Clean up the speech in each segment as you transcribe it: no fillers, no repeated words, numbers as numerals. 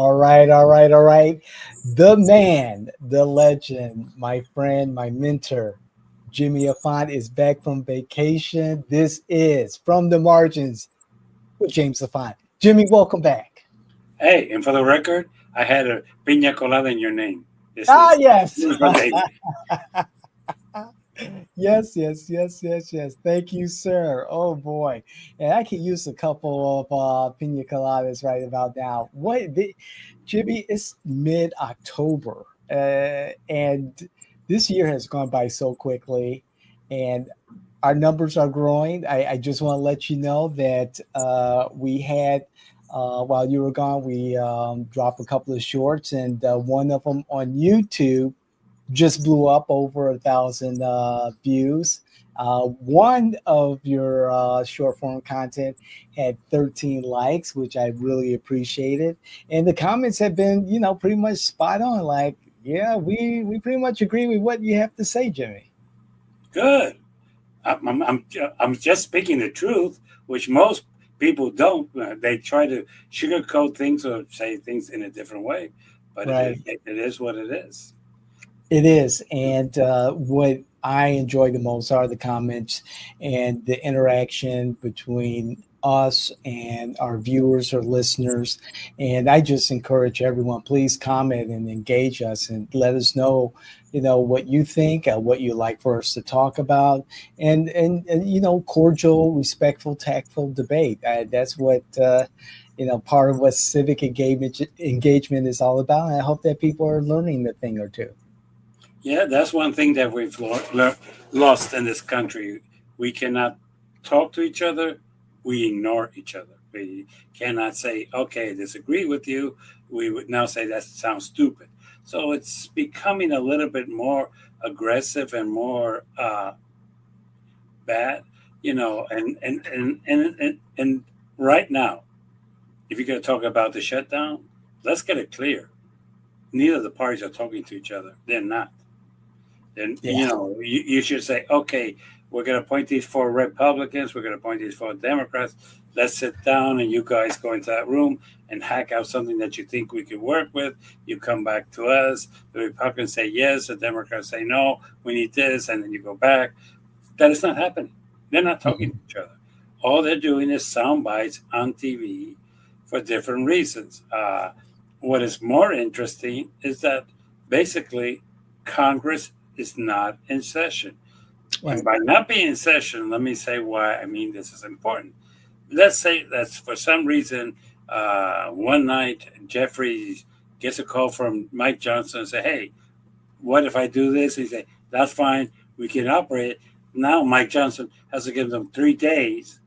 All right, all right, all right. The man, the legend, my friend, my mentor, Jimmy Afant is back from vacation. This is From the Margins with James Afant. Jimmy, welcome back. Hey, and for the record, I had a piña colada in your name. This Ah, is yes. this is for David. Yes, yes, yes, yes, yes. Thank you, sir. Oh boy, and I could use a couple of pina coladas right about now. Jimmy? It's mid October, and this year has gone by so quickly, and our numbers are growing. I just want to let you know that we had. While you were gone, we dropped a couple of shorts, and one of them on YouTube just blew up over 1,000 views. One of your short form content had 13 likes, which I really appreciated. And the comments have been, pretty much spot on. Like, yeah, we pretty much agree with what you have to say, Jimmy. Good. I'm just speaking the truth, which most people don't. They try to sugarcoat things or say things in a different way, but Right. it is what it is. It is. And what I enjoy the most are the comments and the interaction between us and our viewers or listeners. And I just encourage everyone, please comment and engage us and let us know, what you think, what you like for us to talk about, and cordial, respectful, tactful debate. That's what, part of what civic engagement is all about. And I hope that people are learning a thing or two. Yeah, that's one thing that we've lost in this country. We cannot talk to each other. We ignore each other. We cannot say, okay, I disagree with you. We would now say that sounds stupid. So it's becoming a little bit more aggressive and more bad, and right now, if you're going to talk about the shutdown, let's get it clear. Neither of the parties are talking to each other. They're not. Then Yeah. you should say, okay, we're going to appoint these four Republicans, we're going to appoint these four Democrats. Let's sit down and you guys go into that room and hack out something that you think we could work with. You come back to us. The Republicans say yes, the Democrats say no. We need this, and then you go back. That is not happening. They're not talking to Mhm. each other. All they're doing is sound bites on TV for different reasons. What is more interesting is that basically Congress is not in session. And Right. by not being in session, let me say why I mean this is important. Let's say that's for some reason, one night Jeffrey gets a call from Mike Johnson and say, hey, what if I do this? He say, that's fine. We can operate. Now Mike Johnson has to give them 3 days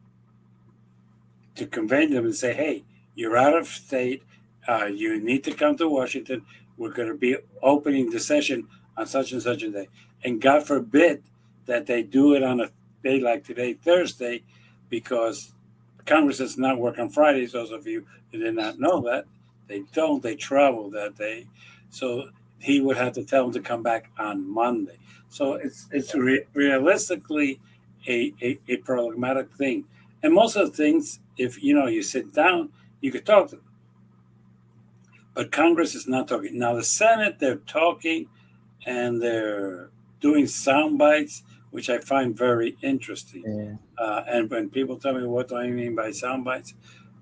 to convey them and say, hey, you're out of state. You need to come to Washington. We're going to be opening the session on such and such a day. And God forbid that they do it on a day like today, Thursday, because Congress does not work on Fridays. Those of you who did not know that, they don't. They travel that day. So he would have to tell them to come back on Monday. So it's realistically a problematic thing. And most of the things, if you sit down, you could talk to them. But Congress is not talking. Now the Senate, they're talking and they're doing sound bites, which I find very interesting. Yeah. And when people tell me what do I mean by sound bites,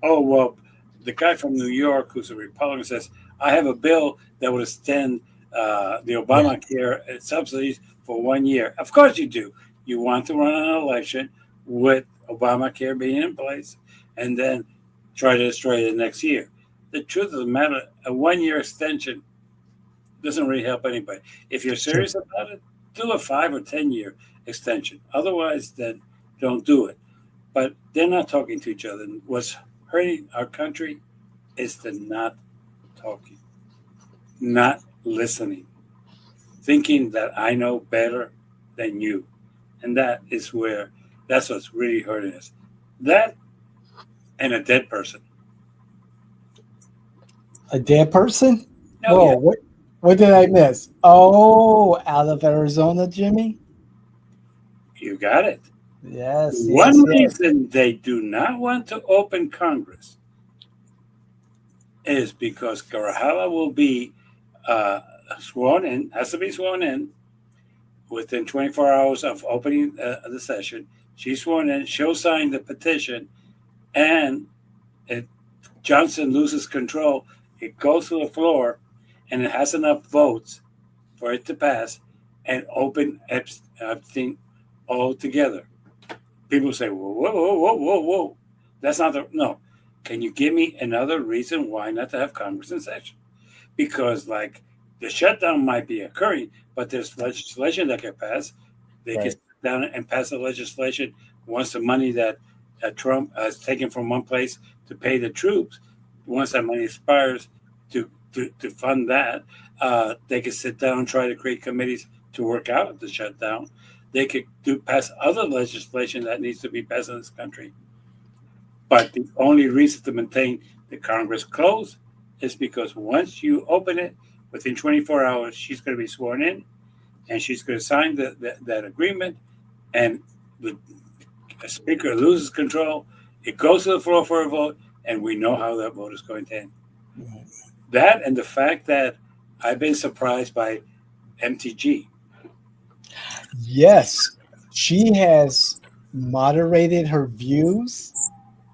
oh well, the guy from New York who's a Republican says I have a bill that would extend the Yeah. Obamacare subsidies for 1 year. Of course you do. You want to run an election with Obamacare being in place, and then try to destroy it next year. The truth of the matter, a 1 year extension doesn't really help anybody. If you're Sure. serious about it, do a 5 or 10 year extension. Otherwise, then don't do it. But they're not talking to each other. And what's hurting our country is the not talking, not listening, thinking that I know better than you. And that's what's really hurting us. That and a dead person. A dead person? Oh, Whoa, yeah, what did I miss? Oh, out of Arizona, Jimmy? you got it. Yes, One yes, yes. reason they do not want to open Congress is because Garahava will be uh, sworn in, has to be sworn in within 24 hours of opening the session. She's sworn in, she'll sign the petition, and if Johnson loses control, it goes to the floor, and it has enough votes for it to pass and open Epstein altogether. People say, whoa, whoa, whoa, whoa, whoa, whoa. That's not the, no. Can you give me another reason why not to have Congress in session? Because, like, the shutdown might be occurring, but there's legislation that can pass. They can Right. sit down and pass the legislation once the money that Trump has taken from one place to pay the troops, once that money expires to fund that, they could sit down and try to create committees to work out the shutdown. They could pass other legislation that needs to be passed in this country. But the only reason to maintain the Congress closed is because once you open it, within 24 hours, she's going to be sworn in and she's going to sign that agreement. And the speaker loses control. It goes to the floor for a vote, and we know how that vote is going to end. Right. That and the fact that I've been surprised by MTG. Yes, she has moderated her views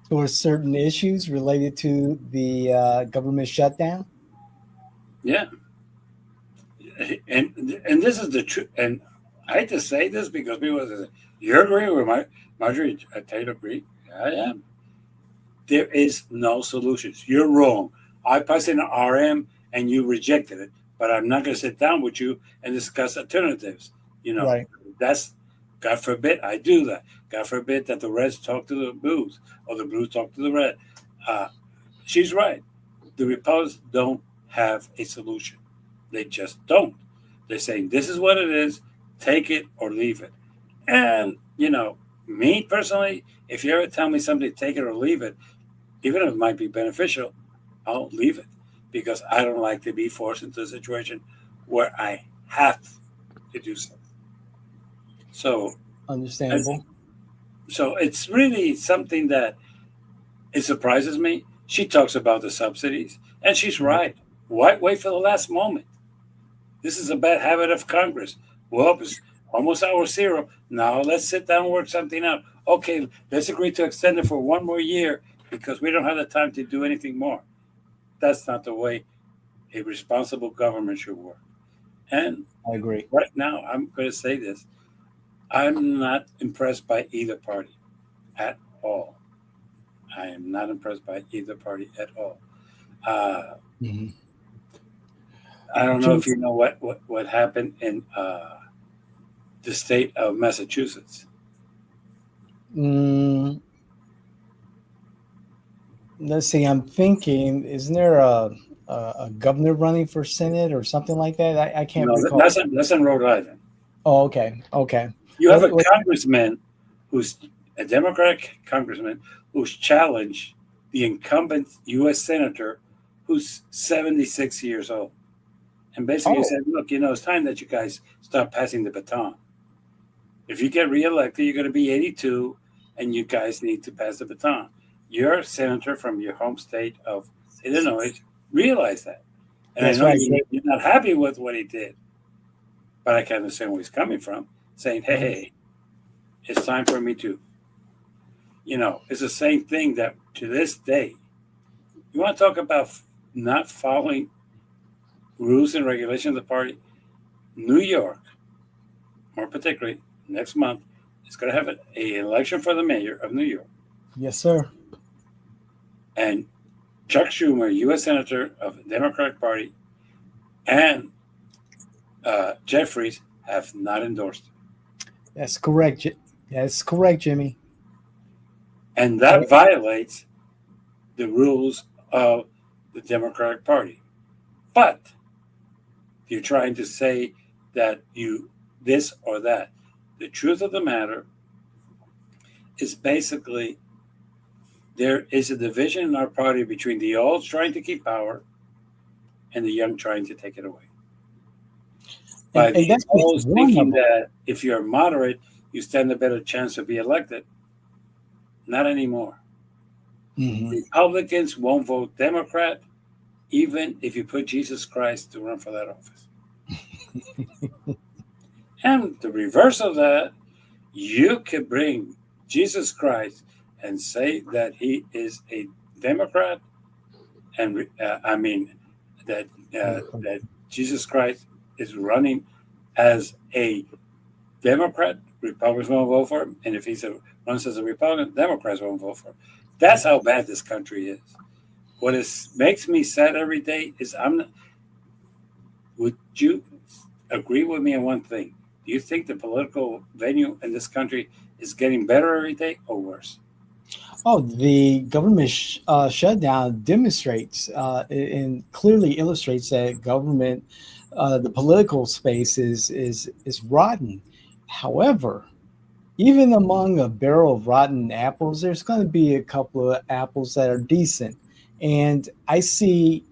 towards certain issues related to the government shutdown. Yeah, and this is the truth. And I hate to say this because people say, "You're agreeing with Marjorie Taylor Greene." I am. There is no solutions. You're wrong. I passed an RM and you rejected it, but I'm not going to sit down with you and discuss alternatives. You know, Right. that's, God forbid I do that. God forbid that the Reds talk to the Blues or the Blues talk to the Red. Uh, she's right. The Republicans don't have a solution. They just don't. They're saying this is what it is. Take it or leave it. And me personally, if you ever tell me something, take it or leave it, even if it might be beneficial, I'll leave it because I don't like to be forced into a situation where I have to do something. So, Understandable. so it's really something that it surprises me. She talks about the subsidies, and she's Right. right. Why wait for the last moment? This is a bad habit of Congress. Well, it's almost hour zero. Now let's sit down and work something out. Okay, let's agree to extend it for one more year because we don't have the time to do anything more. That's not the way a responsible government should work. And I agree. right now, I'm going to say this: I'm not impressed by either party at all. I am not impressed by either party at all. Uh, Mhm. I don't know Jim, if you know what happened in the state of Massachusetts. mm, let's see. I'm thinking, isn't there a governor running for Senate or something like that? I can't No, recall. that's in Rhode Island. Oh, okay. Okay. You have What, a what, congressman who's a Democratic congressman who's challenged the incumbent U.S. senator who's 76 years old. And basically oh, said, look, it's time that you guys start passing the baton. If you get reelected, you're going to be 82, and you guys need to pass the baton. Your senator from your home state of Illinois realized that. And I that's know right. you're not happy with what he did, but I can understand where he's coming from, saying, hey, Mhm. hey, it's time for me to, it's the same thing that to this day, you want to talk about not following rules and regulations of the party? New York, more particularly, next month, is going to have an election for the mayor of New York. Yes, sir. And Chuck Schumer, U.S. Senator of the Democratic Party, and Jeffries have not endorsed it. That's correct. That's correct, Jimmy. And I, that violates the rules of the Democratic Party. But you're trying to say that you this or that. The truth of the matter is basically there is a division in our party between the old trying to keep power and the young trying to take it away. By and the that's just old one of thinking them. that if you're moderate, you stand a better chance to be elected. Not anymore. Hmm. Republicans won't vote Democrat, even if you put Jesus Christ to run for that office. And the reverse of that, you could bring Jesus Christ and say that he is a Democrat, and I mean that Jesus Christ is running as a Democrat. Republicans won't vote for him, and if runs as a Republican, Democrats won't vote for him. That's how bad this country is. What makes me sad every day is would you agree with me on one thing? Do you think the political venue in this country is getting better every day or worse? Oh, the government shutdown demonstrates and clearly illustrates that government, the political space is rotten. However, even among a barrel of rotten apples, there's going to be a couple of apples that are decent. And I see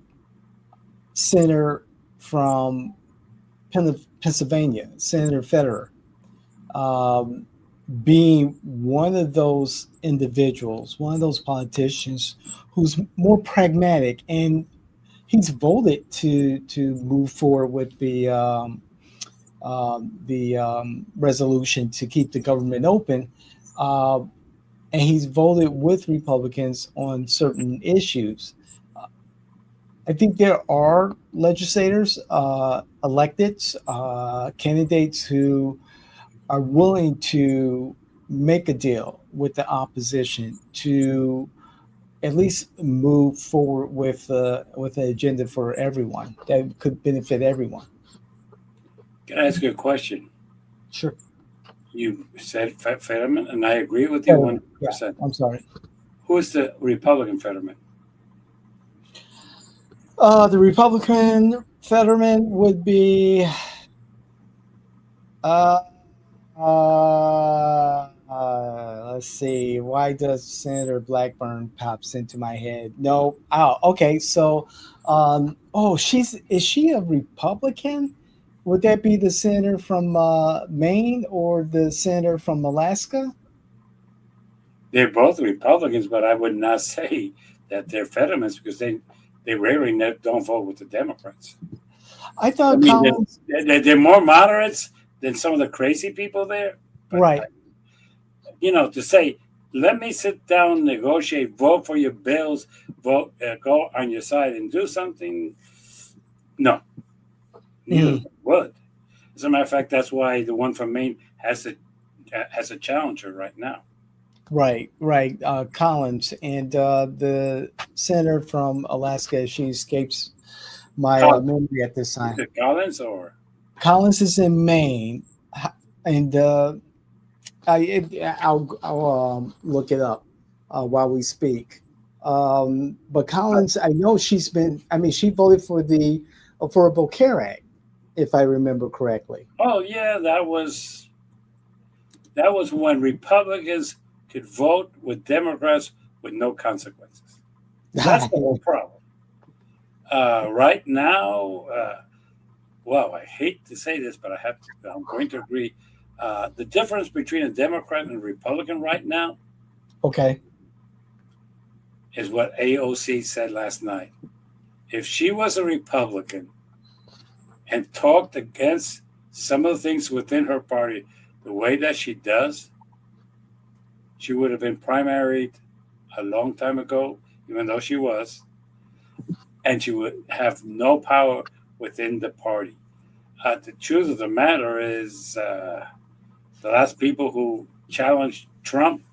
Senator from Pennsylvania, Senator Federer, um, being one of those individuals, one of those politicians who's more pragmatic, and he's voted to move forward with the resolution to keep the government open, uh, and he's voted with Republicans on certain issues. I think there are legislators, elected candidates who are willing to make a deal with the opposition to at least move forward with an agenda for everyone that could benefit everyone. Can I ask you a question? Sure. You said Fetterman, and I agree with you Fetterman. Yeah, 100%. I'm sorry. Who is the Republican Fetterman? The Republican Fetterman would be uh, let's see. Why does Senator Blackburn pops into my head? No. Oh, okay. So, oh, is she a Republican? Would that be the senator from Maine or the senator from Alaska? They're both Republicans, but I would not say that they're Fettermans because they rarely don't vote with the Democrats. I I thought mean, Collins. they're more moderates than some of the crazy people there. But Right. to say, let me sit down, negotiate, vote for your bills, vote, go on your side and do something. No, neither would. As a matter of fact, that's why the one from Maine has a challenger right now. Right, right. Collins and the senator from Alaska. She escapes my Collins, memory at this is time. it Collins or Collins is in Maine, and I'll look it up while we speak. But Collins, I know she's been. I mean, she voted for the Affordable Care Act, if I remember correctly. oh yeah, that was when Republicans could vote with Democrats with no consequences. That's the whole problem. Right now, well, I hate to say this, but I'm going to agree. The difference between a Democrat and a Republican right now Okay. is what AOC said last night. If she was a Republican and talked against some of the things within her party the way that she does, she would have been primaried a long time ago, even though she was, and she would have no power within the party. The truth of the matter is, the last people who challenged Trump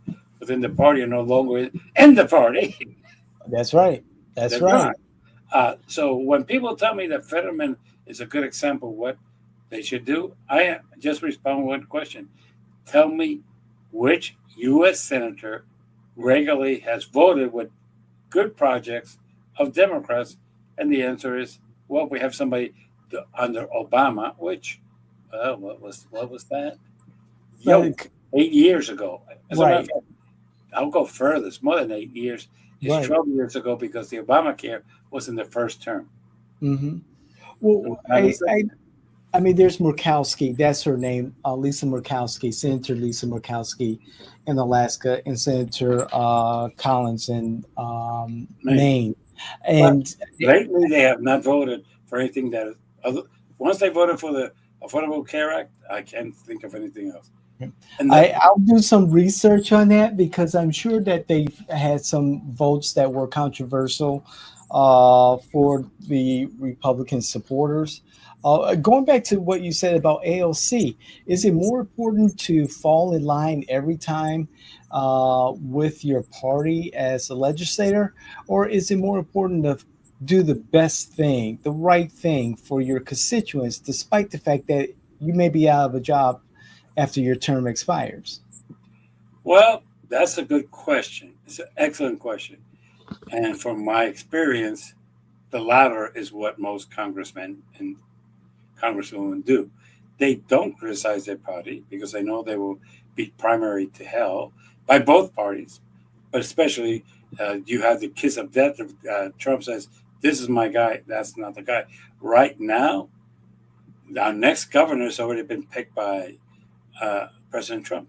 within the party are no longer in the party. That's right. That's They're right. gone. So when people tell me that Fetterman is a good example of what they should do, I just respond with one question. Tell me which U.S. senator regularly has voted with good projects of Democrats, and the answer is, well, we have somebody under Obama, which, what was that? Yo, Like, 8 years ago. As a matter of right. fact, I'll go further. It's more than 8 years. It's Right. 12 years ago because the Obamacare was in the first term. Mm-hmm. It was Well, not the second. I mean, there's Murkowski. That's her name, Lisa Murkowski, Senator Lisa Murkowski in Alaska, and Senator Collins in Maine. Maine. But And lately, they have not voted for anything that is. Once they voted for the Affordable Care Act, I can't think of anything else. And that, I'll do some research on that because I'm sure that they've had some votes that were controversial for the Republican supporters. Going back to what you said about AOC, is it more important to fall in line every time with your party as a legislator, or is it more important to do the best thing, the right thing for your constituents, despite the fact that you may be out of a job after your term expires? well, that's a good question. It's an excellent question. And from my experience, the latter is what most congressmen and congresswomen do. They don't criticize their party because they know they will be primary to hell by both parties. But especially, you have the kiss of death of Trump says, "This is my guy. That's not the guy." Right now, our next governor has already been picked by President Trump.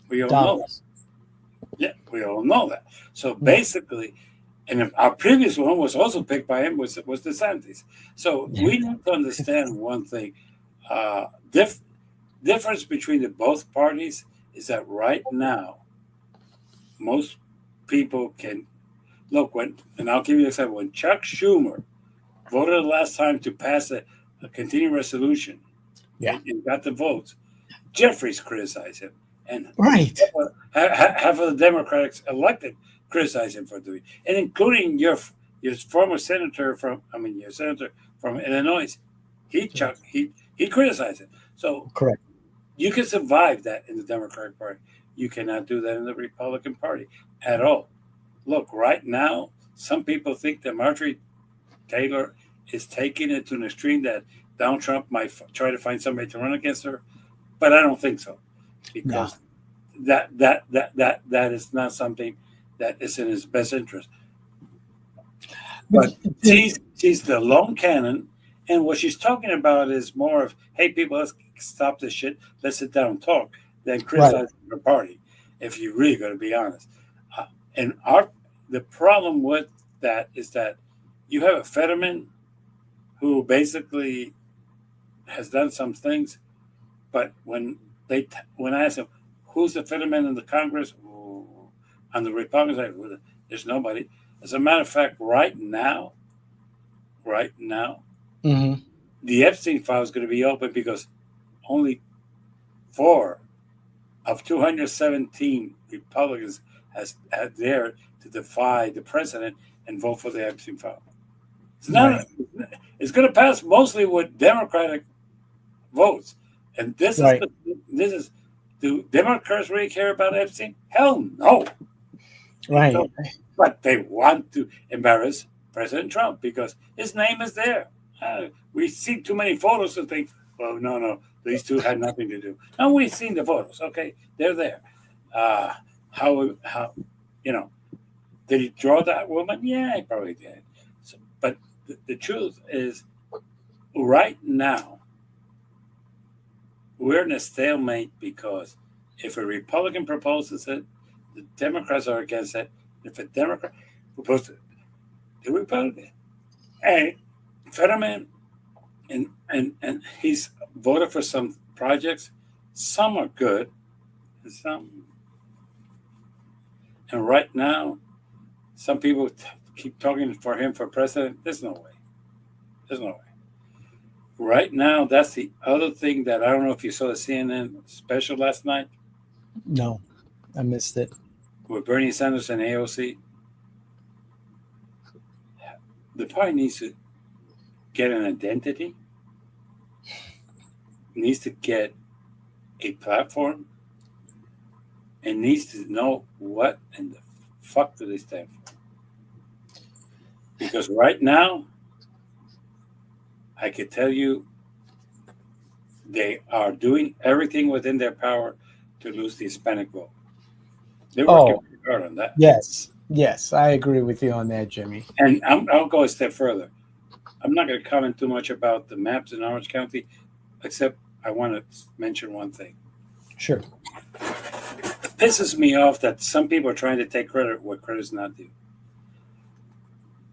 We all know that. Dollars. Yeah, we all know that. So Mm. basically, and our previous one was also picked by him was DeSantis. So Yeah. we need to understand one thing: uh, dif- difference between the both parties is that right now most people can look when, and I'll give you an example. When Chuck Schumer voted the last time to pass a continuing resolution Yeah. and got the votes, Jeffries criticized him, and Right. half of the Democrats elected criticized him for doing, and including your former senator from, I mean, your senator from Illinois, he criticized him. So Correct. you can survive that in the Democratic Party. You cannot do that in the Republican Party at all. Look, right now, some people think that Marjorie Taylor is taking it to an extreme that Donald Trump might try to find somebody to run against her, but I don't think so No. because that is not something that is in his best interest. But But she's the lone cannon, and what she's talking about is more of, hey, people, let's stop this shit, let's sit down and talk, than right. criticize her party. If you're really going to be honest, and our the problem with that is that you have a Fetterman who basically has done some things, but when I ask him who's the Fetterman in the Congress, on the Republican side, there's nobody. As a matter of fact, right now, Hmm. the Epstein file is going to be open because only 4 of 217 Republicans has dared to defy the president and vote for the Epstein file. It's Right. not. It's going to pass mostly with Democratic votes, and Right. this is. Do Democrats really care about Epstein? Hell no, they Right. don't. But they want to embarrass President Trump because his name is there. We see too many photos to think, well, no, these two had nothing to do. And we've seen the photos. Okay, they're there. Uh, how you know did he draw that woman? Yeah, he probably did. So, but the truth is, right now we're in a stalemate because if a Republican proposes it, the Democrats are against it. If a Democrat proposes it, the Republican, hey, Fetterman, and he's voted for some projects. Some are good, and some. And right now, some people keep talking for him for president. There's no way. There's no way. Right now, that's the other thing that I don't know if you saw the CNN special last night No, I missed it. with Bernie Sanders and AOC. The party needs to get an identity, needs to get a platform, and needs to know what in the fuck do they stand for. Because right now, I could tell you they are doing everything within their power to lose the Hispanic vote. They're working Oh, pretty hard on that. yes. Yes, I agree with you on that, Jimmy. And I'll go a step further. I'm not going to comment too much about the maps in Orange County, except I want to mention one thing. Sure. It pisses me off that some people are trying to take credit where credit's not due.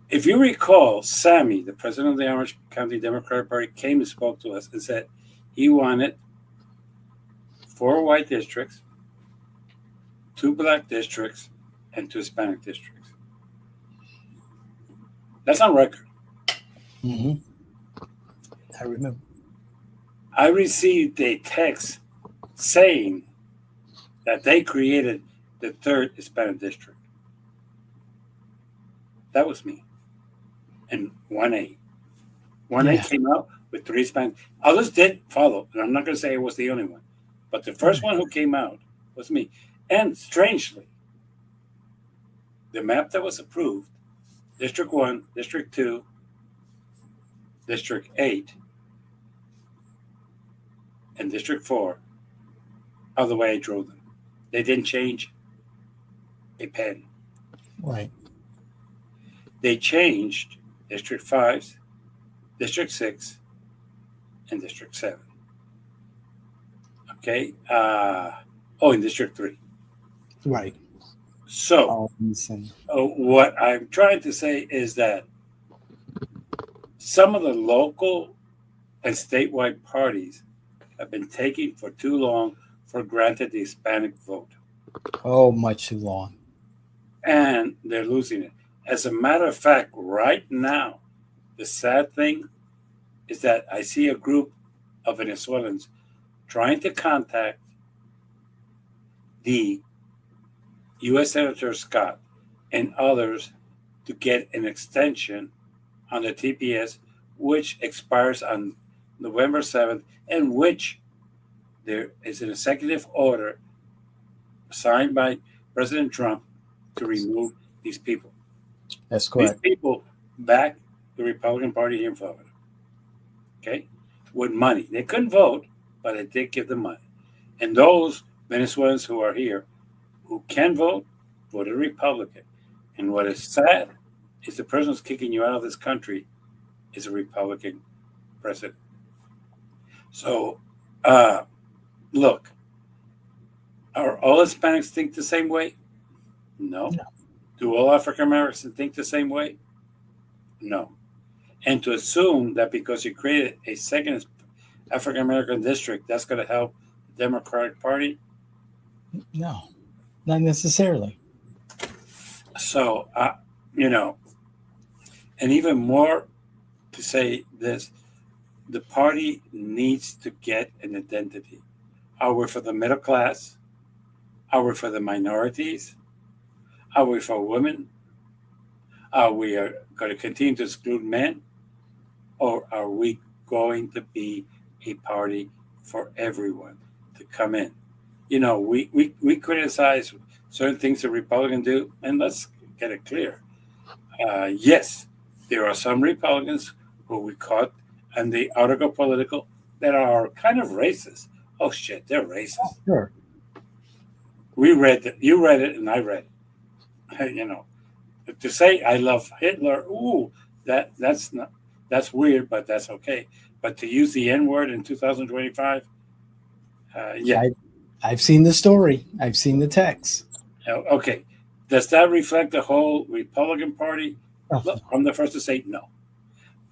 If you recall, Sammy, the president of the Orange County Democratic Party, came and spoke to us and said he wanted 4 white districts, 2 black districts, and 2 Hispanic districts. That's on record. Mm-hmm. I remember. I received a text saying that they created the 3rd Hispanic district. That was me. And 1A. 1A Yeah. came out with 3 Hispanic. Others did follow, and I'm not going to say it was the only one. But the first one who came out was me. And strangely, the map that was approved, District 1, District 2, District 8, and District 4, are the way I drove them. They didn't change a pen. Right. They changed District 5, District 6, and District 7. Okay? In District 3. Right. So, Oh, listen. what I'm trying to say is that some of the local and statewide parties have been taking for too long for granted the Hispanic vote, Oh, much too long. and they're losing it. As a matter of fact, right now, the sad thing is that I see a group of Venezuelans trying to contact the U.S. Senator Scott and others to get an extension on the TPS, which expires on November 7th, and which there is an executive order signed by President Trump to remove these people. That's These correct. people back the Republican Party here in Florida, okay, with money. They couldn't vote, but they did give them money. And those Venezuelans who are here who can vote voted Republican. And what is sad is the person who's kicking you out of this country is a Republican president. So, uh, look, are all Hispanics think the same way? No. No. Do all African Americans think the same way? No. And to assume that because you created a second African American district, that's going to help the Democratic Party. No, not necessarily. So, you know, and even more to say this, the party needs to get an identity. Are we for the middle class? Are we for the minorities? Are we for women? Are we going to continue to exclude men? Or are we going to be a party for everyone to come in? You know, we criticize certain things the Republicans do, and let's get it clear. Yes, there are some Republicans who we caught in the article political that are kind of racist. Oh shit, they're racist. Sure. We read that. You read it, and I read it. You know, to say I love Hitler, ooh, that's weird, but that's okay. But to use the N word in 2025, yeah, I've seen the story. I've seen the text. okay. Does that reflect the whole Republican Party? Oh, Look, I'm the first to say no.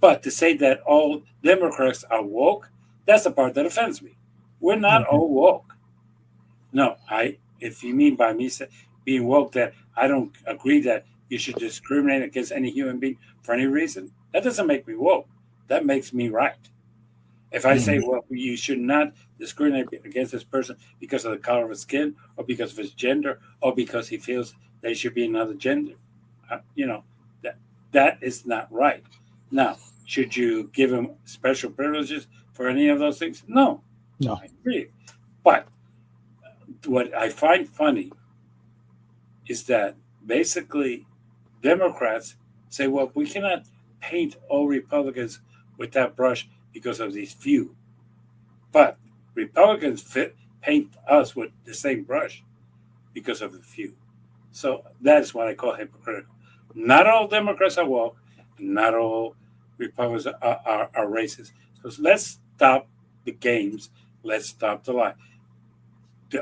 But to say that all Democrats are woke, that's the part that offends me. We're not okay. all woke. No, if you mean by me being woke that I don't agree that you should discriminate against any human being for any reason, that doesn't make me woke. That makes me right. If I say, Mhm. well, you should not discriminate against this person because of the color of his skin, or because of his gender, or because he feels they should be another gender, you know, that that is not right. Now, should you give him special privileges for any of those things? No, No. I agree. But what I find funny is that basically Democrats say, well, we cannot paint all Republicans with that brush because of these few. But Republicans paint us with the same brush because of the few. So that's what I call hypocritical. Not all Democrats are woke, not all Republicans are racist. So let's stop the games. Let's stop the lie.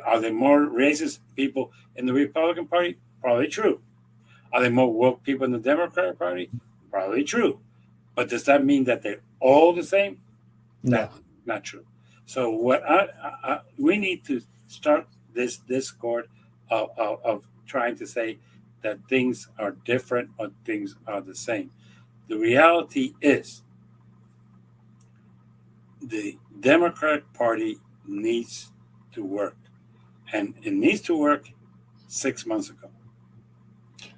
Are there more racist people in the Republican Party? Probably true. Are there more woke people in the Democratic Party? Probably true. But does that mean that they're all the same? No. That's not true. So what we need to start this discord of trying to say that things are different or things are the same. The reality is the Democratic Party needs to work, and it needs to work 6 months ago.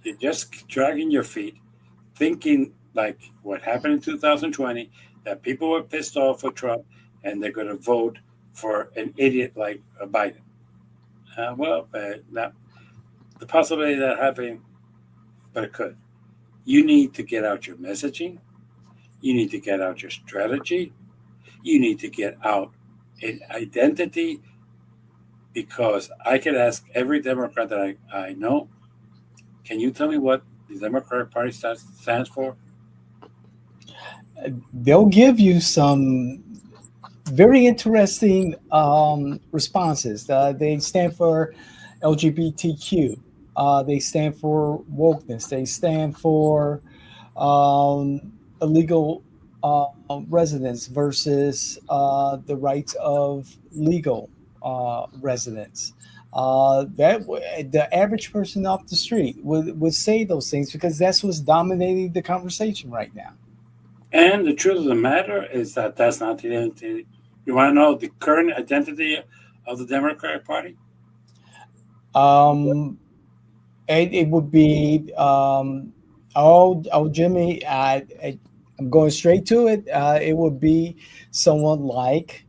You're just dragging your feet, thinking like what happened in 2020, that people were pissed off with Trump and they're going to vote for an idiot like Biden. Not the possibility of that happening, but it could. You need to get out your messaging. You need to get out your strategy. You need to get out an identity, because I could ask every Democrat that I know, can you tell me what the Democratic Party stands for? They'll give you some very interesting responses. They stand for LGBTQ. They stand for wokeness. They stand for illegal residents versus the rights of legal residents. The average person off the street would say those things because that's what's dominating the conversation right now. And the truth of the matter is that that's not the identity. You want to know the current identity of the Democratic Party? Um, it would be Jimmy. I'm going straight to it. It would be someone like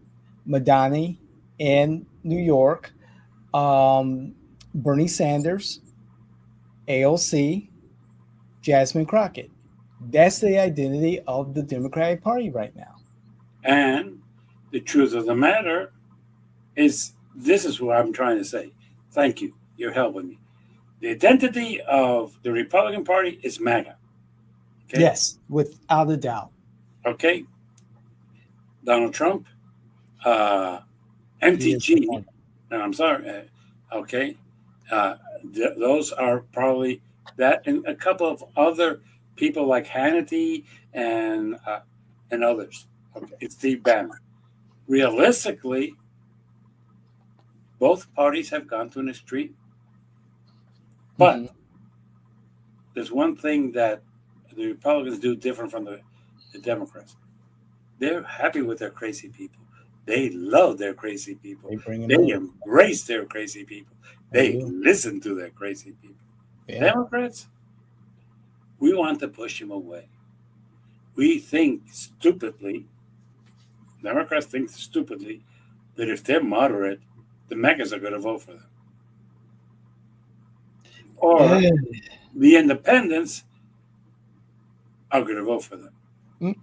Madani in New York, Bernie Sanders, AOC, Jasmine Crockett. That's the identity of the Democratic Party right now. And the truth of the matter is, this is what I'm trying to say. Thank you. You're helping me. The identity of the Republican Party is MAGA. Okay. Yes, without a doubt. Okay. Donald Trump, uh, MTG. No, I'm sorry. Okay. Uh, those are probably that, and a couple of other people like Hannity and others. Okay. It's Steve Bannon. Realistically, both parties have gone to an extreme. But there's one thing that the Republicans do different from the Democrats. They're happy with their crazy people. They love their crazy people. They embrace their crazy people. They listen to their crazy people. Yeah. Democrats, we want to push them away. We think stupidly, Democrats think stupidly, that if they're moderate, the MAGAs are going to vote for them. Or the independents are going to vote for them.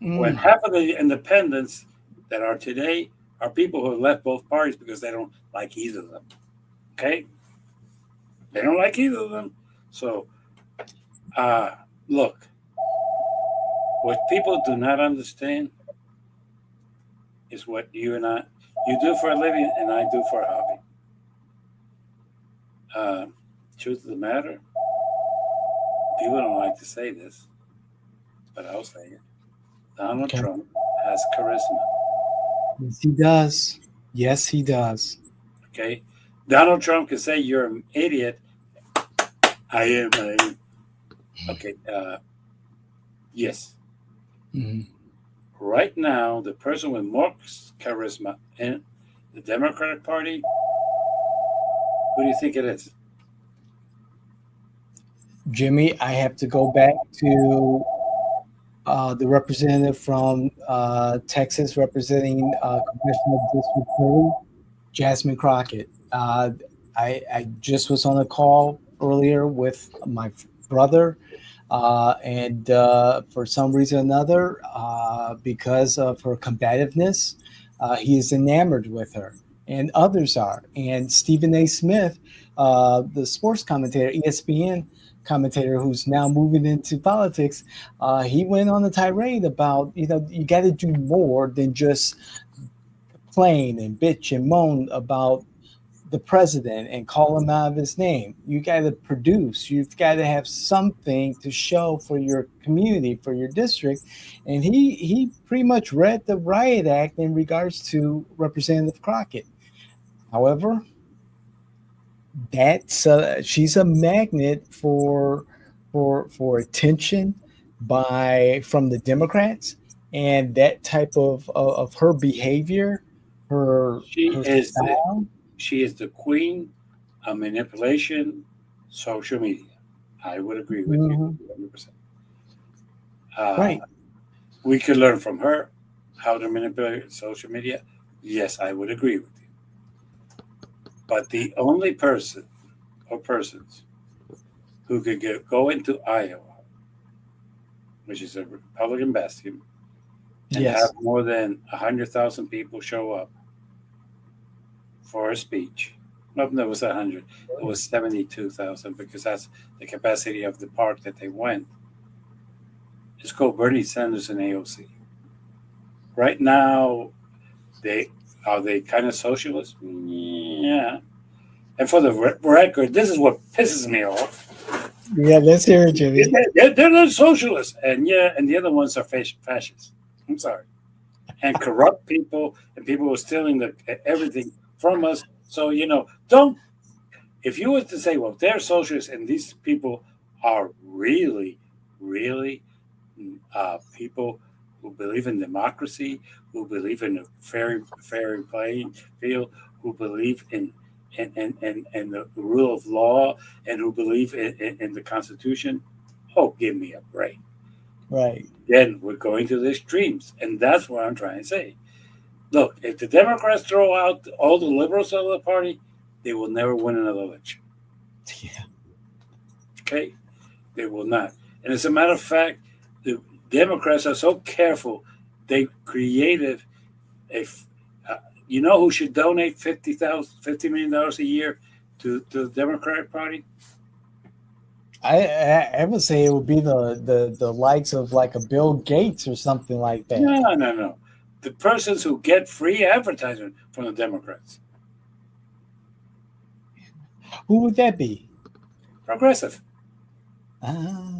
When half of the independents that are today are people who have left both parties because they don't like either of them. Okay? They don't like either of them. So, look, what people do not understand is what you do for a living and I do for a hobby. Truth of the matter, people don't like to say this, but I'll say it. Donald Trump has charisma. Yes, he does. Yes, he does. Okay? Donald Trump can say you're an idiot. I am. Okay. Yes. Mm-hmm. Right now, the person with more charisma in the Democratic Party, who do you think it is? Jimmy, I have to go back to the representative from Texas representing Congressional District 30, Jasmine Crockett. I just was on a call earlier with my brother, and for some reason or another, because of her combativeness, he is enamored with her, and others are. And Stephen A. Smith, the sports commentator, ESPN commentator, who's now moving into politics, he went on a tirade about, you got to do more than just complain and bitch and moan about the president and call him out of his name. You got to produce. You've got to have something to show for your community, for your district. And he pretty much read the riot act in regards to Representative Crockett. However, that's she's a magnet for attention by from the Democrats, and that type of her behavior, She her is the style. she is the queen of manipulation, social media. I would agree with you Mhm. 100%. Uh, Right. we could learn from her how to manipulate social media. Yes, I would agree with you. But the only person or persons who could go into Iowa, which is a Republican bastion, and have Yes. more than 100,000 people show up for a speech. No, no, it was 100. It was 72,000 because that's the capacity of the park that they went. It's called Bernie Sanders and AOC. Right now, they are they kind of socialist? Yeah. And for the record, this is what pisses me off. Yeah. Let's hear it, Jimmy. They're not socialists, and yeah, and the other ones are fascists. I'm sorry, and corrupt people, and people who are stealing everything from us. So don't. If you were to say, well, they're socialists, and these people are really, really people who believe in democracy, who believe in a fair playing field, who believe in the rule of law, and who believe in the Constitution. Oh, give me a break. Right. Then we're going to the extremes, and that's what I'm trying to say. Look, if the Democrats throw out all the liberals out of the party, they will never win another election. Yeah. Okay, they will not. And as a matter of fact, the Democrats are so careful. They created a. Uh, you know who should donate $50 million a year to the Democratic Party? I would say it would be the likes of like a Bill Gates or something like that. No, no, no. The persons who get free advertisement from the Democrats, Who would that be? progressive. Ah,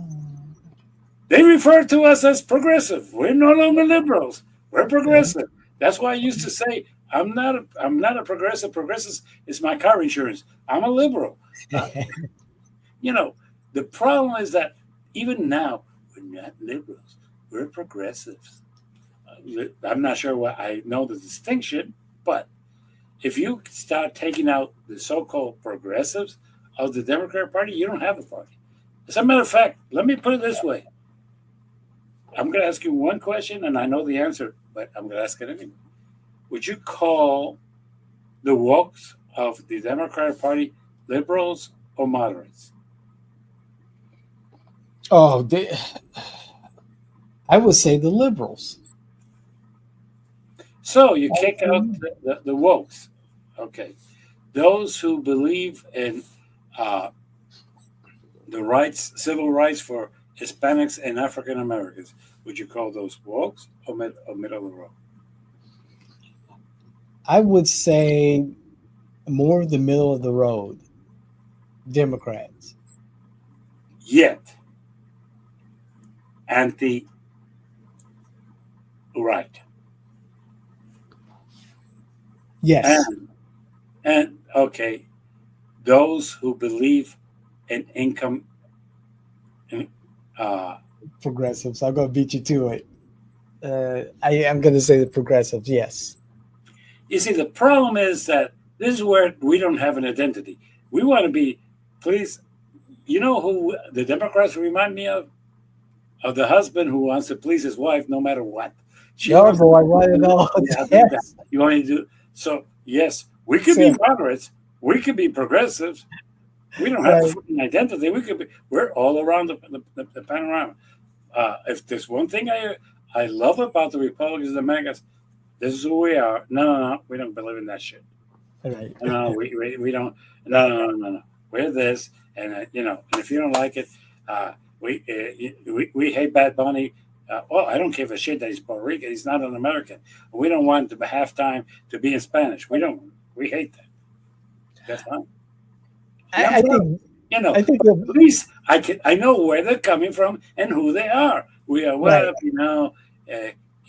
They refer to us as progressive. We're no longer liberals. We're yeah. progressive. That's why I used to say I'm not a progressive. Progressive is my car insurance. I'm a liberal. Uh, you know, the problem is that even now we're not liberals. We're progressives. I'm not sure what I know the distinction, but if you start taking out the so-called progressives of the Democratic Party, you don't have a party. As a matter of fact, let me put it this way: I'm going to ask you one question, and I know the answer, but I'm going to ask it anyway. Would you call the wokes of the Democratic Party liberals or moderates? Oh, I would say the liberals. So you kick out the wokes. Okay. Those who believe in uh, the rights, civil rights for Hispanics and African Americans, would you call those wokes or middle of the road? I would say more of the middle of the road Democrats. Yet, anti right. Yes, And, and okay, those who believe in income, in, uh, progressives. I'm going to beat you to it. I am going to say the progressives. Yes. you see, the problem is that this is where we don't have an identity. We want to be, please, you know who the Democrats remind me of? Of the husband who wants to please his wife no matter what. She Oh wants boy, I want to know. to, Yes. you want to do so. Yes, we could be Same. moderates. We could be progressives. We don't have a Right. fucking identity. We could be. We're all around the panorama. If there's one thing I love about the Republicans and the MAGAs, this is who we are. No, no, no. We don't believe in that shit. Right. No, no, we don't. No, no, no, no, no. We're this, and and if you don't like it, we hate Bad Bunny. Well, I don't give a shit that he's Puerto Rican. He's not an American. We don't want the halftime to be in Spanish. We don't. We hate that. That's fine. And I'm I proud. think You know, I think but at least I know where they're coming from and who they are. We are right. well,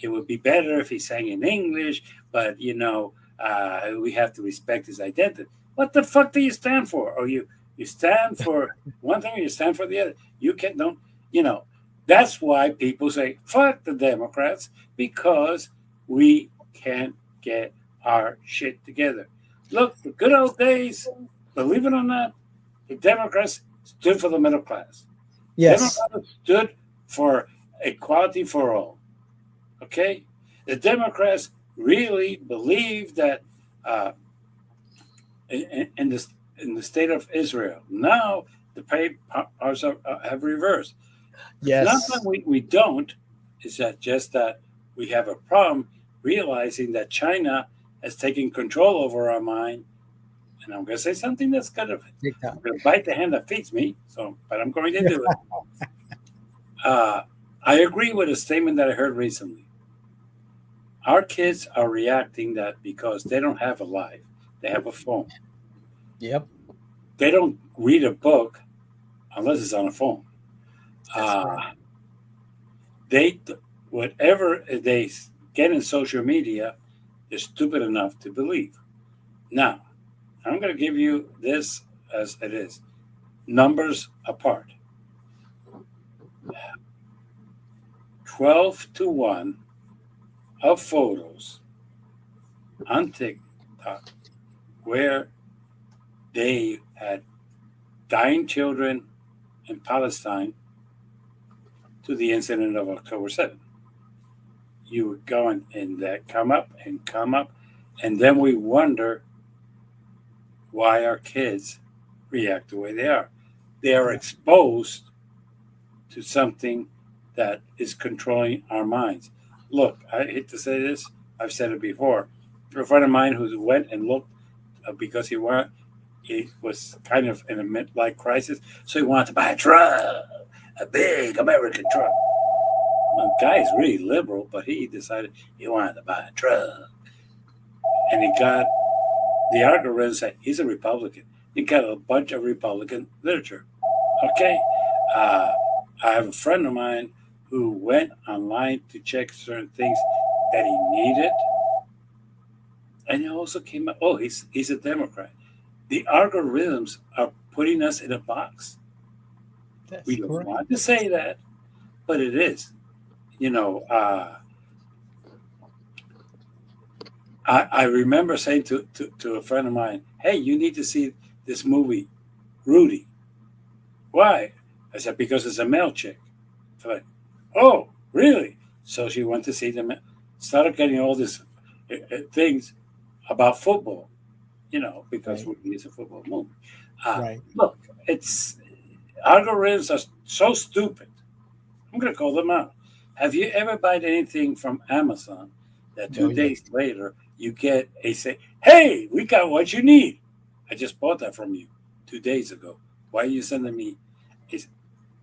it would be better if he sang in English, but we have to respect his identity. What the fuck do you stand for? Or you stand for one thing or you stand for the other. You can don't you know. That's why people say fuck the Democrats because we can't get our shit together. Look, the good old days, believe it or not, the Democrats stood for the middle class. Yes. Democrats stood for equality for all. Okay, the Democrats really believe that uh, in the state of Israel now the powers have reversed. It's not that Yes. we don't. It's that just that we have a problem realizing that China has taken control over our mind. And I'm going to say something that's Big time. I'm going to bite the hand that feeds me. So, but I'm going to do it. Uh, I agree with a statement that I heard recently. Our kids are reacting that because they don't have a life, they have a phone. Yep. They don't read a book unless it's on a phone. That's correct. Uh, they whatever they get in social media, they're stupid enough to believe. Now, I'm going to give you this as it is. Numbers apart. 12-1 of photos on TikTok where they had dying children in Palestine to the incident of October 7th. You would go and that come up and come up, and then we wonder why our kids react the way they are. They are Yeah. exposed to something that is controlling our minds. Look, I hate to say this, I've said it before. A friend of mine who went and looked because he was kind of in a midlife crisis, so he wanted to buy a truck, a big American truck. The guy's really liberal, but he decided he wanted to buy a truck, and he got the algorithm said he's a Republican. He got a bunch of Republican literature. Okay, uh, I have a friend of mine who went online to check certain things that he needed, and he also came up. Oh, he's a Democrat. The algorithms are putting us in a box. We That's don't correct. want to say that, but it is. You know, I remember saying to a friend of mine, "Hey, you need to see this movie, Rudy." Why? I said because it's a male chick. Like, oh, really? So she went to see them, started getting all these things about football, because Right. Ruby is a football movie. Uh, Right. Look, it's algorithms are so stupid. I'm going to call them out. Have you ever bought anything from Amazon that Oh two yeah. days later you get a say, hey, we got what you need? I just bought that from you 2 days ago. Why are you sending me? It's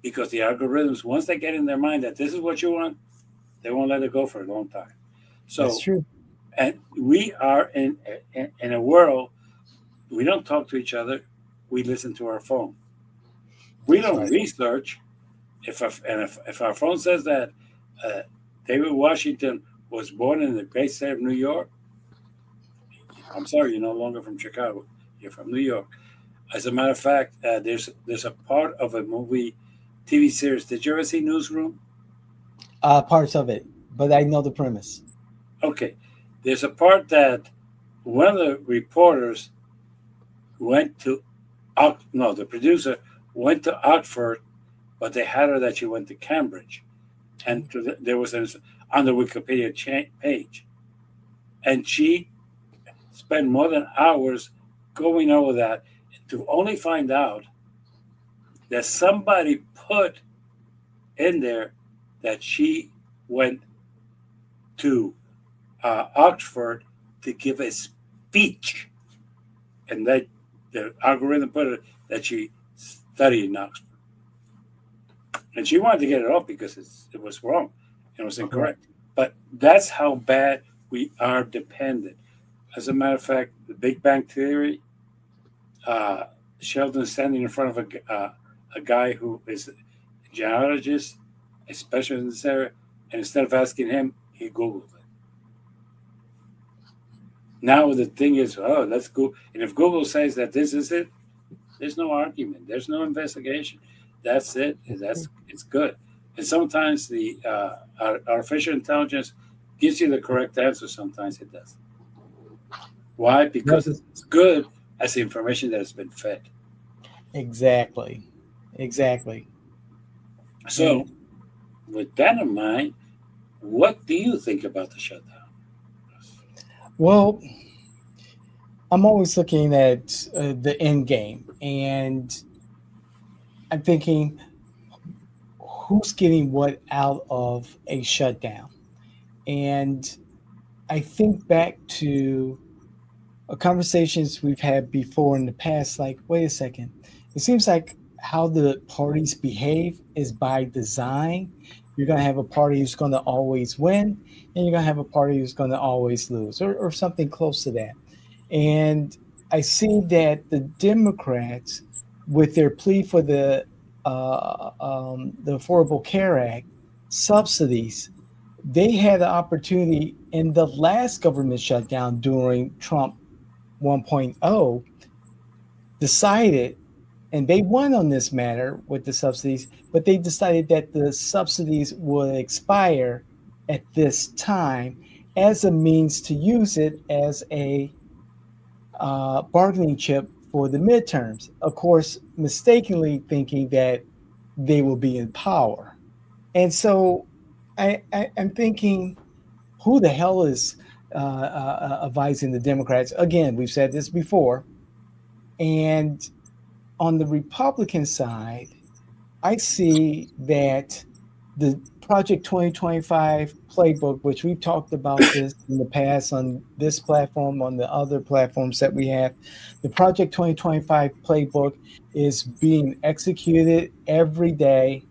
because the algorithms, once they get in their mind that this is what you want, they won't let it go for a long time. That's So, true. and we are in a world, we don't talk to each other, we listen to our phone. We That's don't right. research. If our phone says that uh, David Washington was born in the great state of New York, I'm sorry, you're no longer from Chicago. You're from New York. As a matter of fact, there's a part of a movie, TV series. Did you ever see Newsroom? Parts of it, but I know the premise. Okay, there's a part that one of the reporters went to, no, the producer went to Oxford, but they had her that she went to Cambridge, and there was on the Wikipedia page, and she spent more than hours going over that to only find out that somebody put in there that she went to Oxford to give a speech, and that the algorithm put it that she studied in Oxford, and she wanted to get it off because it was wrong, it was Correct. incorrect. But that's how bad we are dependent. As a matter of fact, the Big Bang Theory. uh, Sheldon standing in front of a guy who is a geologist, a specialist in this area, and instead of asking him, he Googled it. Now the thing is, oh, let's go. And if Google says that this is it, there's no argument. There's no investigation. That's it. It's good. And sometimes the artificial intelligence gives you the correct answer. Sometimes it doesn't. Why? Because That's it's as good as the information that has been fed. exactly, exactly. So, And with that in mind, what do you think about the shutdown? well, I'm always looking at the end game, and I'm thinking, who's getting what out of a shutdown? And I think back to conversations we've had before in the past, like, wait a second, it seems like how the parties behave is by design. You're going to have a party who's going to always win, and you're going to have a party who's going to always lose, or something close to that. And I see that the Democrats, with their plea for the Affordable Care Act subsidies, they had the opportunity in the last government shutdown during Trump 1.0, decided, and they won on this matter with the subsidies, but they decided that the subsidies would expire at this time as a means to use it as a bargaining chip for the midterms. Of course, mistakenly thinking that they will be in power. And so I'm thinking, who the hell is advising the Democrats? Again, we've said this before. And on the Republican side, I see that the Project 2025 playbook, which we've talked about this in the past on this platform, on the other platforms that we have, the Project 2025 playbook is being executed every day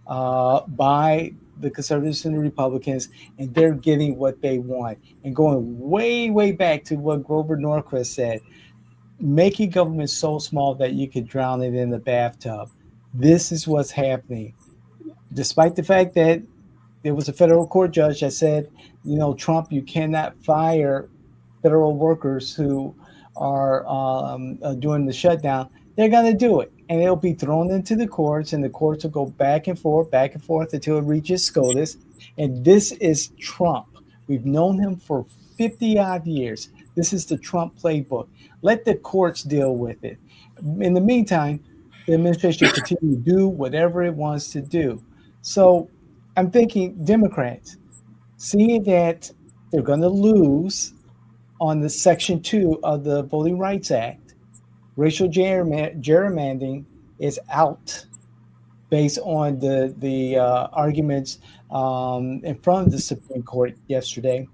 by the conservatives and the Republicans, and they're getting what they want. And going way, way back to what Grover Norquist said, making government so small that you could drown it in the bathtub. This is what's happening, despite the fact that there was a federal court judge that said, Trump, you cannot fire federal workers who are doing the shutdown. They're going to do it. And it'll be thrown into the courts, and the courts will go back and forth until it reaches SCOTUS. And this is Trump. We've known him for 50 odd years. This is the Trump playbook. Let the courts deal with it. In the meantime, the administration continue to do whatever it wants to do. So I'm thinking Democrats, seeing that they're going to lose on the Section 2 of the Voting Rights Act, racial gerrymandering is out based on the arguments in front of the Supreme Court yesterday.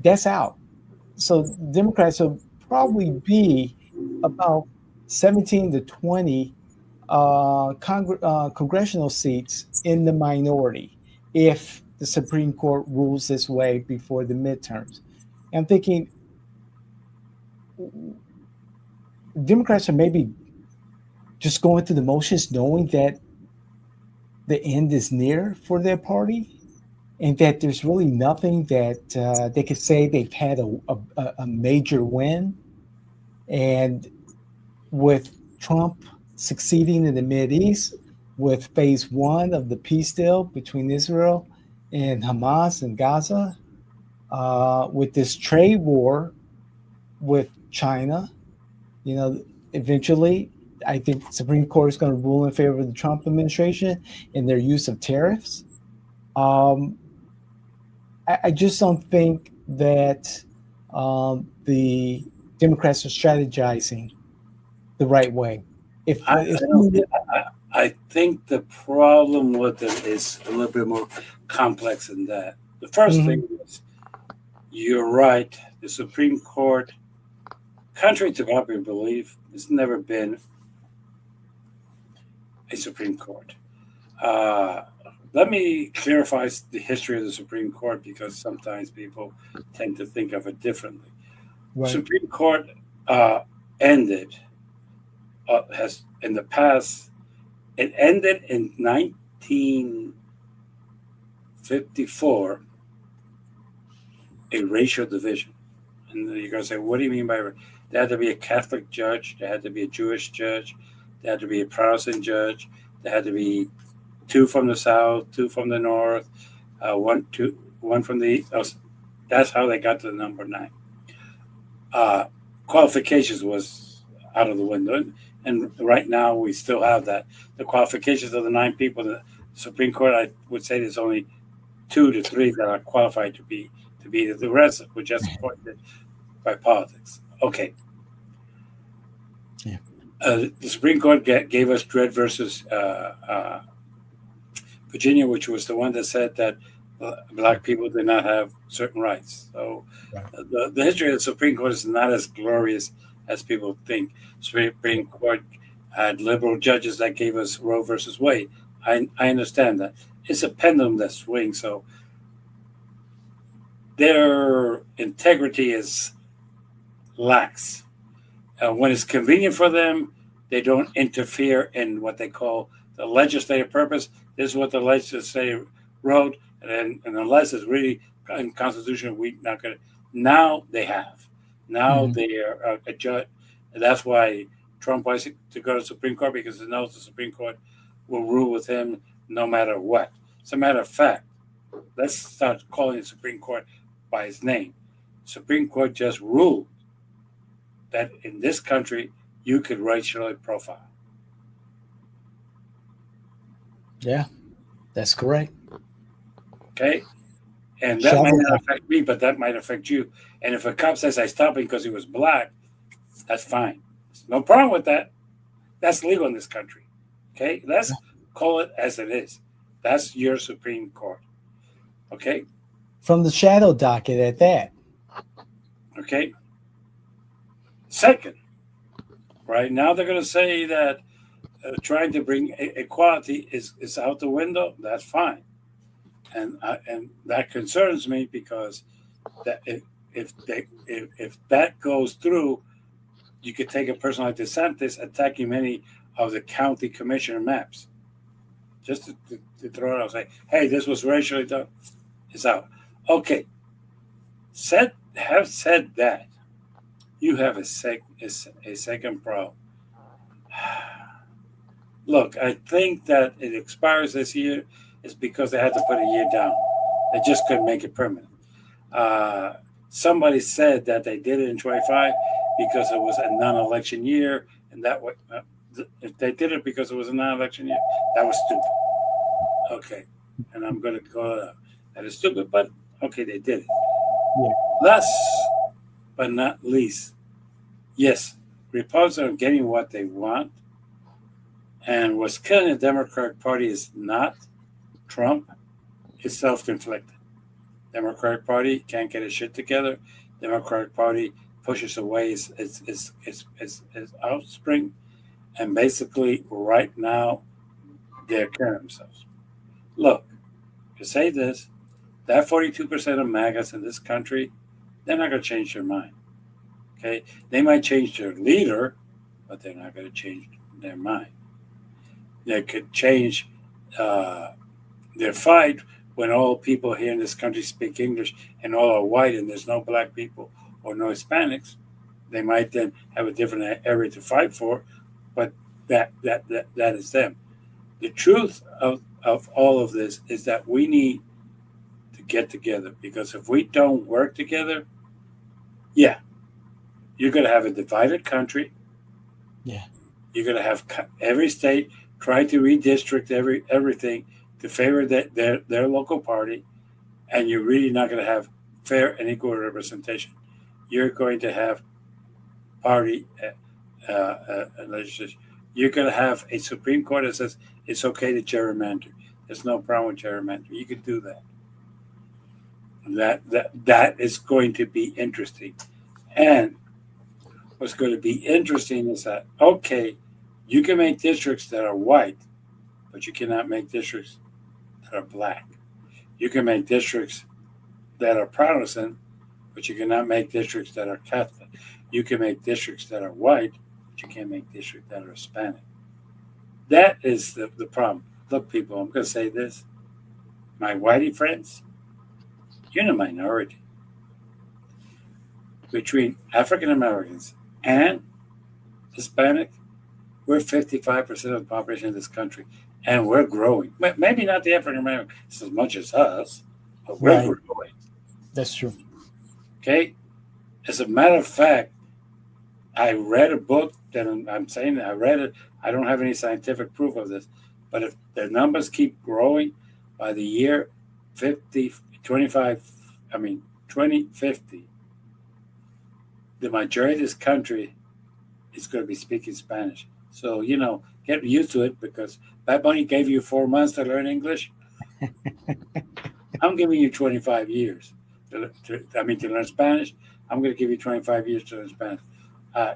That's out. So Democrats will probably be about 17 to 20 congressional seats in the minority if the Supreme Court rules this way before the midterms. And I'm thinking Democrats are maybe just going through the motions, knowing that the end is near for their party, and that there's really nothing that they could say they've had a major win. And with Trump succeeding in the Mideast, with phase one of the peace deal between Israel and Hamas and Gaza, with this trade war with China, eventually, I think the Supreme Court is going to rule in favor of the Trump administration in their use of tariffs. Um, I just don't think that the Democrats are strategizing the right way. If, I if don't. I think the problem with it is a little bit more complex than that. The first Mhm. thing is, you're right. The Supreme Court, contrary to popular belief, has never been a Supreme Court. Uh, Let me clarify the history of the Supreme Court because sometimes people tend to think of it differently. Right. Supreme Court uh, ended. has in the past. It ended in 1954, a racial division. And you're going to say, what do you mean by there had to be a Catholic judge, there had to be a Jewish judge, there had to be a Protestant judge, there had to be two from the South, two from the North, one from the East. That's how they got to the number 9. Uh, Qualifications was out of the window. And right now we still have that. The qualifications of the 9 people in the Supreme Court, I would say there's only 2 to 3 that are qualified to be the rest were just appointed by politics. Okay. Yeah. The Supreme Court gave us Dred versus Virginia, which was the one that said that black people did not have certain rights. So the history of the Supreme Court is not as glorious as people think. Supreme Court had liberal judges that gave us Roe versus Wade. I understand that. It's a pendulum that swings, so their integrity is lax. When it's convenient for them, they don't interfere in what they call the legislative purpose. This is what the legislature wrote, and unless it's really unconstitutional, we're not going to. Now they have. Now they are a judge. And that's why Trump wants to go to the Supreme Court, because he knows the Supreme Court will rule with him no matter what. As a matter of fact, let's start calling the Supreme Court by its name. Supreme Court just ruled that in this country you could racially profile. Yeah, that's correct. Okay? And that might not affect me, but that might affect you. And if a cop says I stopped him because he was black, that's fine. There's no problem with that. That's legal in this country. Okay? Let's call it as it is. That's your Supreme Court. Okay? From the shadow docket at that. Okay? Second, right now they're going to say that trying to bring equality is out the window. That's fine, and that concerns me, because that if that goes through, you could take a person like DeSantis attacking many of the county commissioner maps, just to throw it out and say, hey, this was racially done. It's out. Okay. Have said that. You have a second problem. Look, I think that it expires this year is because they had to put a year down. They just couldn't make it permanent. Somebody said that they did it in 25 because it was a non-election year, and that way, if they did it because it was a non-election year, that was stupid. Okay, and I'm going to go that is stupid, but okay, they did it. Yeah. Last but not least, yes, Republicans are getting what they want, and what's killing the Democratic Party is not Trump, it's self-inflicted. Democratic Party can't get its shit together. Democratic Party pushes away its offspring, and basically right now they're killing themselves. Look, to say this, that 42% of MAGAs in this country, they're not going to change their mind. Okay, they might change their leader, but they're not going to change their mind. They could change their fight when all people here in this country speak English and all are white and there's no black people or no Hispanics. They might then have a different area to fight for, but that is them. The truth of all of this is that we need to get together, because if we don't work together, yeah, you're going to have a divided country. Yeah. You're going to have every state try to redistrict everything to favor their local party, and you're really not going to have fair and equal representation. You're going to have party legislation. You're going to have a Supreme Court that says it's okay to gerrymander. There's no problem with gerrymander. You can do that. That is going to be interesting. And what's going to be interesting is that, okay, you can make districts that are white, but you cannot make districts that are black. You can make districts that are Protestant, but you cannot make districts that are Catholic. You can make districts that are white, but you can't make districts that are Hispanic. That is the problem. Look, people, I'm going to say this. My whitey friends, you're in a minority. Between African Americans and Hispanic, we're 55% of the population of this country, and we're growing. Maybe not the African Americans as much as us, but we're Right. growing. That's true. Okay? As a matter of fact, I read a book that I'm saying that I read it. I don't have any scientific proof of this, but if the numbers keep growing by the year 50, 25, 2050, the majority of this country is going to be speaking Spanish. So, get used to it because Bad Bunny gave you 4 months to learn English. I'm giving you 25 years to learn Spanish. I'm going to give you 25 years to learn Spanish.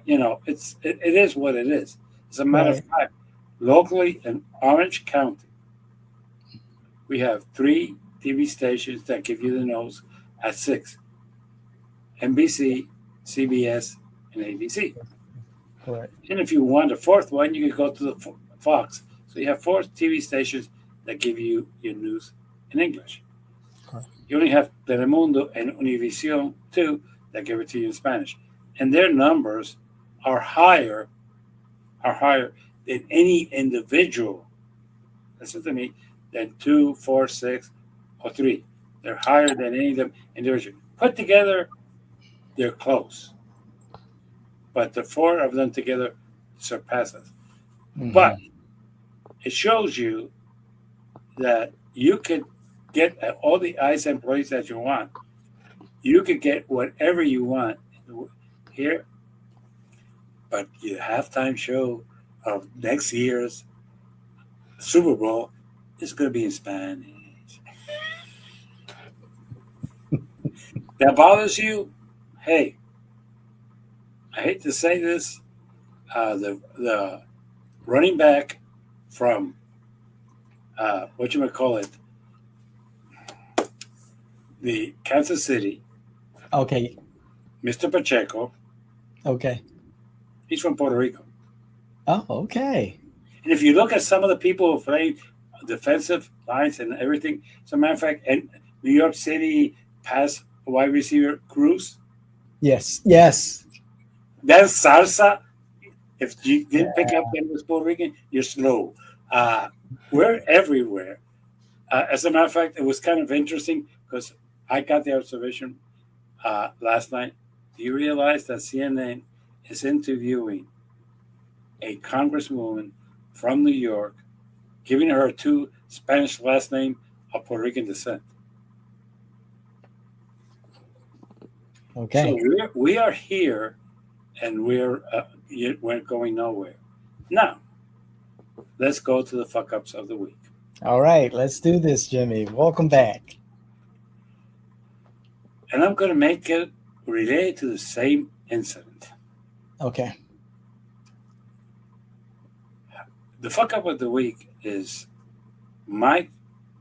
It is what it is. As a matter of Right. fact, locally in Orange County, we have 3 TV stations that give you the nose at 6: NBC, CBS, and ABC. Correct. And if you want a fourth one, you can go to the Fox. So you have 4 TV stations that give you your news in English. Correct. You only have Telemundo and Univision too that give it to you in Spanish, and their numbers are higher than any individual. Listen to me. Than 2, 4, 6, or 3. They're higher than any of them individually. Put together, they're close, but the 4 of them together surpass us. But Hmm. it shows you that you could get all the ICE employees that you want. You could get whatever you want here, but your halftime show of next year's Super Bowl is going to be in Spanish. That bothers you? Hey, I hate to say this. The running back from what you might call it, the Kansas City, Okay. Mr. Pacheco, Okay. he's from Puerto Rico. Oh, okay. And if you look at some of the people who play defensive lines and everything, as a matter of fact, and New York City pass wide receiver Cruz, Yes. Yes. that's salsa. If you didn't pick up that was Puerto Rican, you're slow. Uh, we're everywhere. As a matter of fact, it was kind of interesting because I got the observation last night. Do you realize that CNN is interviewing a congresswoman from New York, giving her a 2 Spanish last name of Puerto Rican descent? So Okay. we are here, and we're going nowhere. Now let's go to the fuck ups of the week. All right. Let's do this, Jimmy. Welcome back. And I'm going to make it related to the same incident. Okay. The fuck up of the week is Mike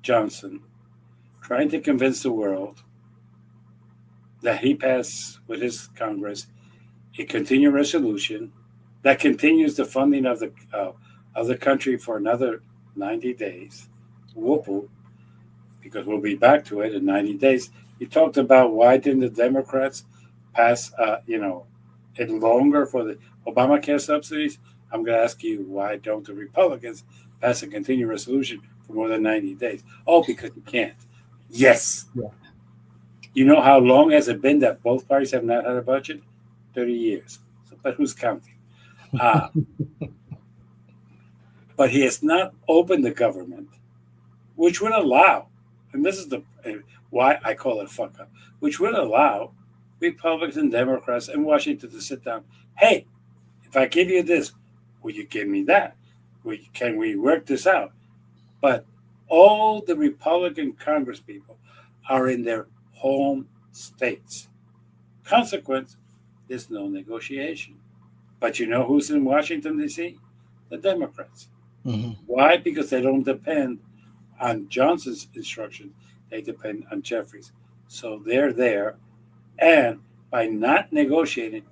Johnson trying to convince the world that he passed with his Congress a continuing resolution that continues the funding of the country for another 90 days. Whoop whoop, because we'll be back to it in 90 days. He talked about why didn't the Democrats pass, it longer for the Obamacare subsidies. I'm going to ask you, why don't the Republicans pass a continuing resolution for more than 90 days? Oh, because you can't. Yes. Yeah. You know how long has it been that both parties have not had a budget? 30 years. So, but who's counting? Uh, but he has not opened the government, which would allow, and this is why I call it a fuck up, which would allow Republicans and Democrats in Washington to sit down. Hey, if I give you this, will you give me that? Can we work this out? But all the Republican Congress people are in their home states. Consequence, there's no negotiation. But you know who's in Washington, D.C.? The Democrats. Hmm. Why? Because they don't depend on Johnson's instructions, they depend on Jeffries. So they're there. And by not negotiating,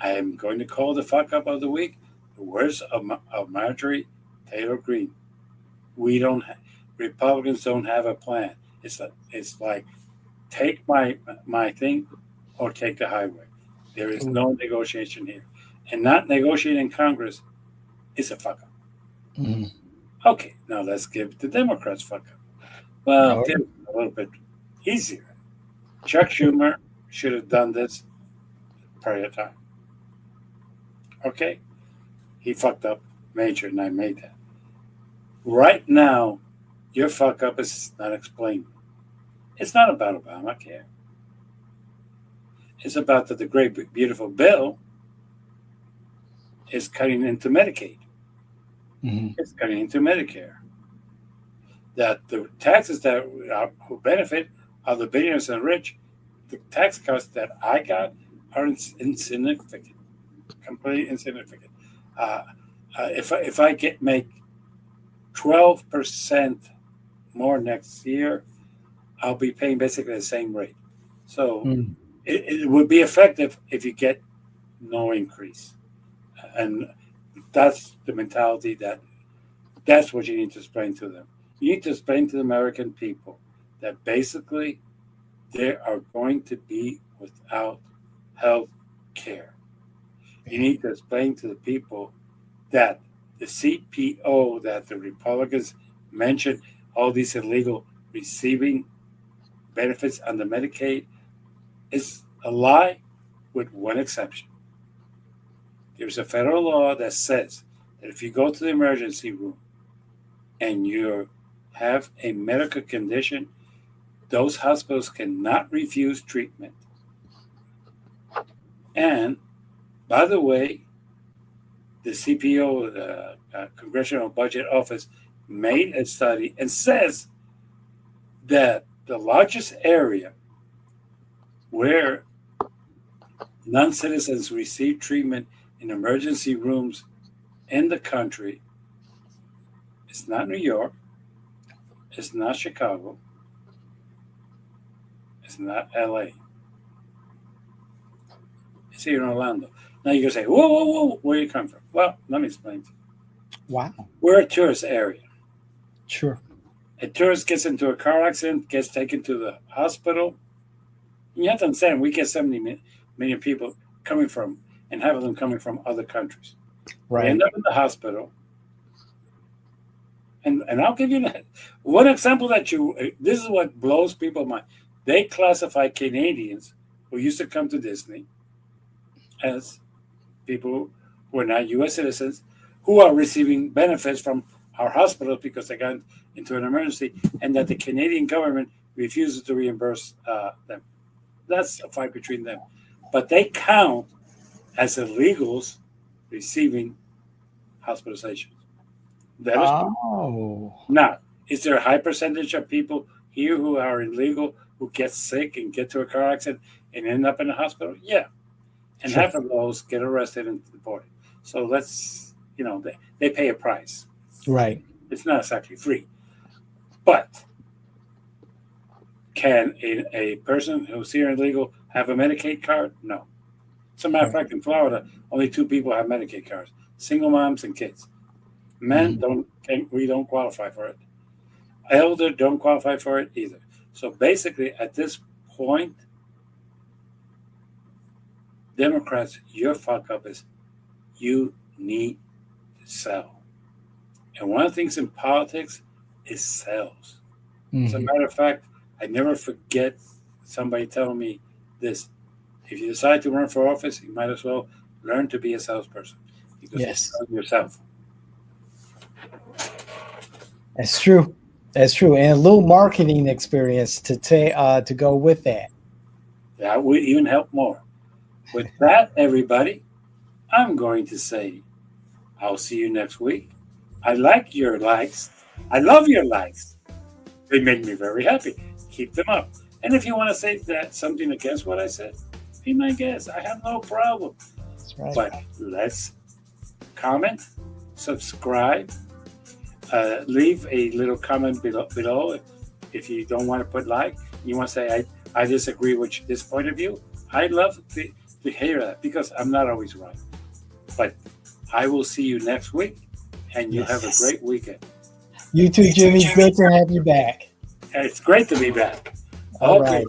I am going to call the fuck up of the week. The words of Marjorie Taylor Greene. We don't. Republicans don't have a plan. It's like take my thing or take the highway. There is no negotiation here, and not negotiating in Congress is a fuck up. Mm-hmm. Okay, now let's give the Democrats fuck up. Well, No. give it a little bit easier. Chuck Schumer should have done this prior time. Okay, he fucked up major, and I made that. Right now, your fuck up is not explained. It's not about Obamacare. It's about that the great beautiful bill is cutting into Medicaid. Mm-hmm. It's cutting into Medicare. That the taxes that who benefit are the billionaires and rich. The tax cuts that I got are insignificant, completely insignificant. If I make 12% more next year, I'll be paying basically the same rate. So Mm-hmm. it would be effective if you get no increase, and that's the mentality that's what you need to explain to them. You need to explain to the American people that basically they are going to be without health care. You need to explain to the people that the CPO that the Republicans mentioned, all these illegal receiving benefits under Medicaid, is a lie with one exception. There's a federal law that says that if you go to the emergency room and you have a medical condition, those hospitals cannot refuse treatment. And by the way, the CPO, the Congressional Budget Office, made a study and says that the largest area where non-citizens receive treatment in emergency rooms in the country is not New York, it's not Chicago, it's not LA. It's here in Orlando. Now you're going to say, whoa, whoa, whoa, where you come from? Well, let me explain to you. Wow. We're a tourist area. Sure. A tourist gets into a car accident, gets taken to the hospital. You have to understand, we get 70 million people coming from, and half of them coming from other countries. Right. They end up in the hospital. And I'll give you one example this is what blows people's mind. They classify Canadians who used to come to Disney as people who are not U.S. citizens who are receiving benefits from our hospitals because they got into an emergency, and that the Canadian government refuses to reimburse them. That's a fight between them. But they count as illegals receiving hospitalization. That is true. Now, is there a high percentage of people here who are illegal who get sick and get to a car accident and end up in the hospital? Yeah. And Sure. half of those get arrested and deported. So they pay a price. Right. It's not exactly free. But can a person who's here illegal have a Medicaid card? No. As a matter of fact, in Florida, only 2 people have Medicaid cards: single moms and kids. Men don't qualify for it. Elder don't qualify for it either. So basically, at this point, Democrats, your fuck up is you need to sell. And one of the things in politics is sales. As a matter of fact, I never forget somebody telling me this: if you decide to run for office, you might as well learn to be a salesperson, because you're selling yourself. That's true. That's true. And a little marketing experience to go with that. That would even help more. With that, everybody, I'm going to say I'll see you next week. I like your likes. I love your likes. They make me very happy. Keep them up. And if you want to say that something against what I said, be my guest. I have no problem. That's right. But let's comment, subscribe, leave a little comment below. If you don't want to put like, you want to say I disagree with this point of view. I love to hear that because I'm not always right. But I will see you next week, and you have a Yes. great weekend. You too, Jimmy. Good to have you back. It's great to be back. All Okay. right.